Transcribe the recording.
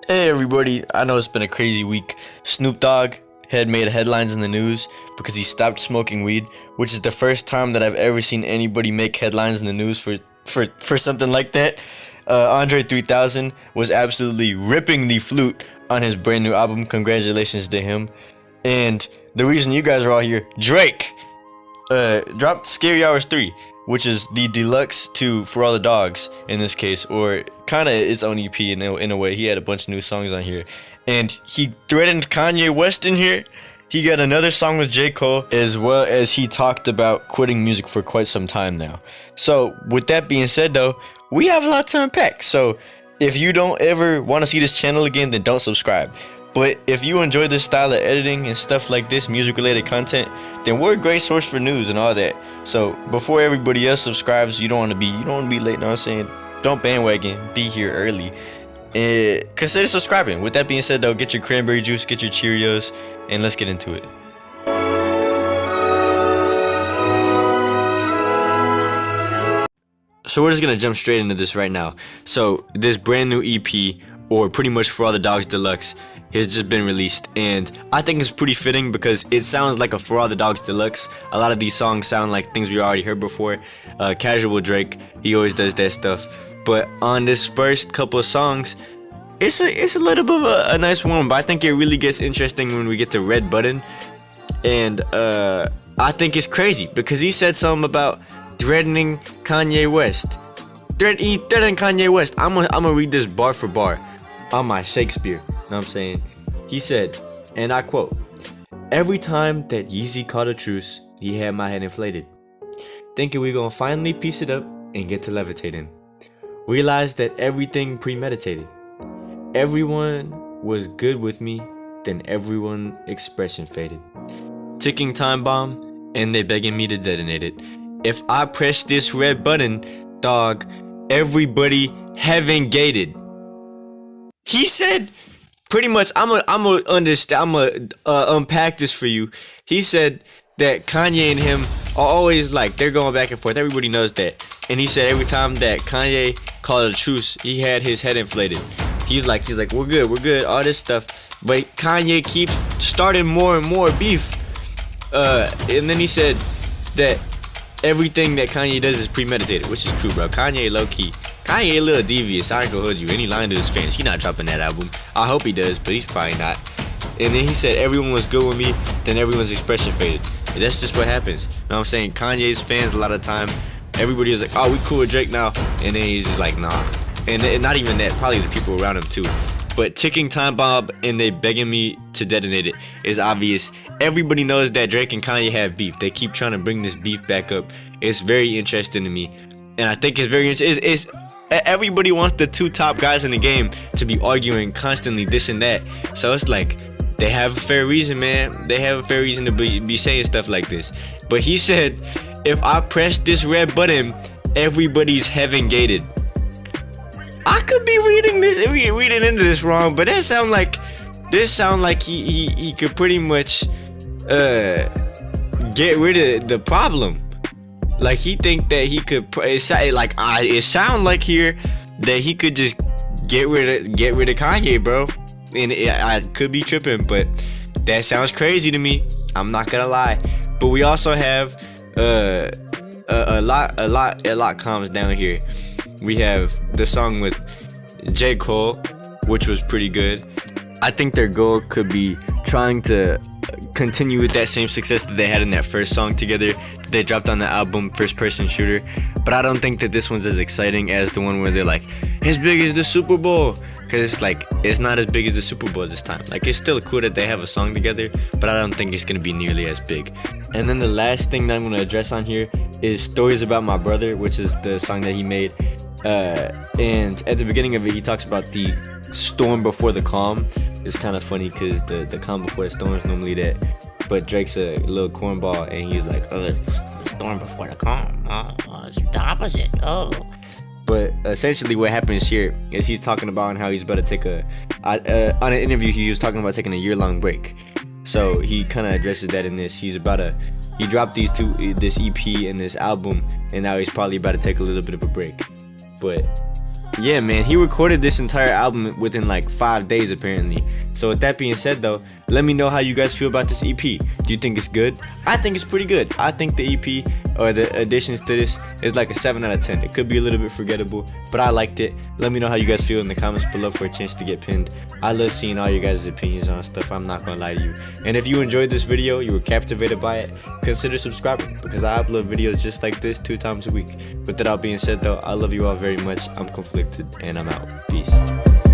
Hey everybody, I know it's been a crazy week. Snoop Dogg had made headlines in the news because he stopped smoking weed, which is the first time that I've ever seen anybody make headlines in the news for something like that. Andre 3000 was absolutely ripping the flute on his brand new album. Congratulations to him. And the reason you guys are all here, Drake dropped Scary Hours 3, which is the deluxe to For All the Dogs in this case, or kind of its own EP in a way. He had a bunch of new songs on here, and he threatened Kanye West in here. He got another song with J. Cole, as well as he talked about quitting music for quite some time now. So with that being said though, we have a lot to unpack. So if you don't ever want to see this channel again, then don't subscribe. But if you enjoy this style of editing and stuff like this, music related content, then we're a great source for news and all that. So before everybody else subscribes, you don't want to be late, you know what I'm saying? Don't bandwagon, be here early. And consider subscribing. With that being said though, get your cranberry juice, get your Cheerios, and let's get into it. So we're just gonna jump straight into this right now. So this brand new EP, or pretty much For All the Dogs Deluxe, has just been released, and I think it's pretty fitting because it sounds like a For All the Dogs Deluxe. A lot of these songs sound like things we already heard before. Casual Drake, he always does that stuff. But on this first couple of songs, it's a little bit of a nice one, but I think it really gets interesting when we get to Red Button. And I think it's crazy because he said something about threatening Kanye West. He threatened Kanye West. I'm gonna read this bar for bar on my Shakespeare. Know what I'm saying? He said, and I quote, "Every time that Yeezy called a truce, he had my head inflated. Thinking we gonna finally piece it up and get to levitating. Realized that everything premeditated. Everyone was good with me, then everyone expression faded. Ticking time bomb, and they begging me to detonate it. If I press this red button, dog, everybody heaven gated." He said, pretty much, I'm gonna unpack this for you. He said that Kanye and him are always like, they're going back and forth. Everybody knows that. And he said every time that Kanye called a truce, he had his head inflated. He's like, we're good, all this stuff. But Kanye keeps starting more and more beef. And then he said that everything that Kanye does is premeditated, which is true, bro. Kanye low-key. Kanye a little devious, I ain't gonna hold you. And he lying to his fans. He not dropping that album. I hope he does, but he's probably not. And then he said everyone was good with me, then everyone's expression faded. And that's just what happens. You know what I'm saying? Kanye's fans a lot of time, everybody was like, oh, we cool with Drake now. And then he's just like, nah. And not even that, probably the people around him too. But ticking time bomb and they begging me to detonate it is obvious. Everybody knows that Drake and Kanye have beef. They keep trying to bring this beef back up. It's very interesting to me. And I think it's very interesting. Everybody wants the two top guys in the game to be arguing constantly this and that. So it's like, they have a fair reason, man. They have a fair reason to be saying stuff like this. But he said, if I press this red button, everybody's heaven gated. I could be reading into this wrong, but that sound like he could pretty much get rid of the problem. Like he think that he could. It sound like here that he could just get rid of Kanye, bro. And I could be tripping, but that sounds crazy to me. I'm not gonna lie. But we also have a lot comes down here. We have the song with J. Cole, which was pretty good. I think their goal could be trying to continue with that same success that they had in that first song together. They dropped on the album First Person Shooter. But I don't think that this one's as exciting as the one where they're like, as big as the Super Bowl. Because it's like, it's not as big as the Super Bowl this time. Like, it's still cool that they have a song together, but I don't think it's going to be nearly as big. And then the last thing that I'm going to address on here is Stories About My Brother, which is the song that he made. And at the beginning of it, he talks about the storm before the calm. It's kind of funny because the calm before the storm is normally that. But Drake's a little cornball, and he's like, oh, it's the storm before the calm. Oh, it's the opposite. Oh. But essentially what happens here is he's talking about how he's about to take on an interview, he was talking about taking a year-long break. So he kind of addresses that in this. He dropped this EP and this album, and now he's probably about to take a little bit of a break. But Yeah, man, he recorded this entire album within like 5 days apparently. So with that being said though, let me know how you guys feel about this EP. Do you think it's good? I think it's pretty good. I think the EP or the additions to this is like a 7 out of 10. It could be a little bit forgettable, but I liked it. Let me know how you guys feel in the comments below for a chance to get pinned. I love seeing all you guys' opinions on stuff, I'm not gonna lie to you. And if you enjoyed this video, you were captivated by it, consider subscribing because I upload videos just like this 2 times a week. With that all being said though, I love you all very much. I'm Conflicted and I'm out. Peace.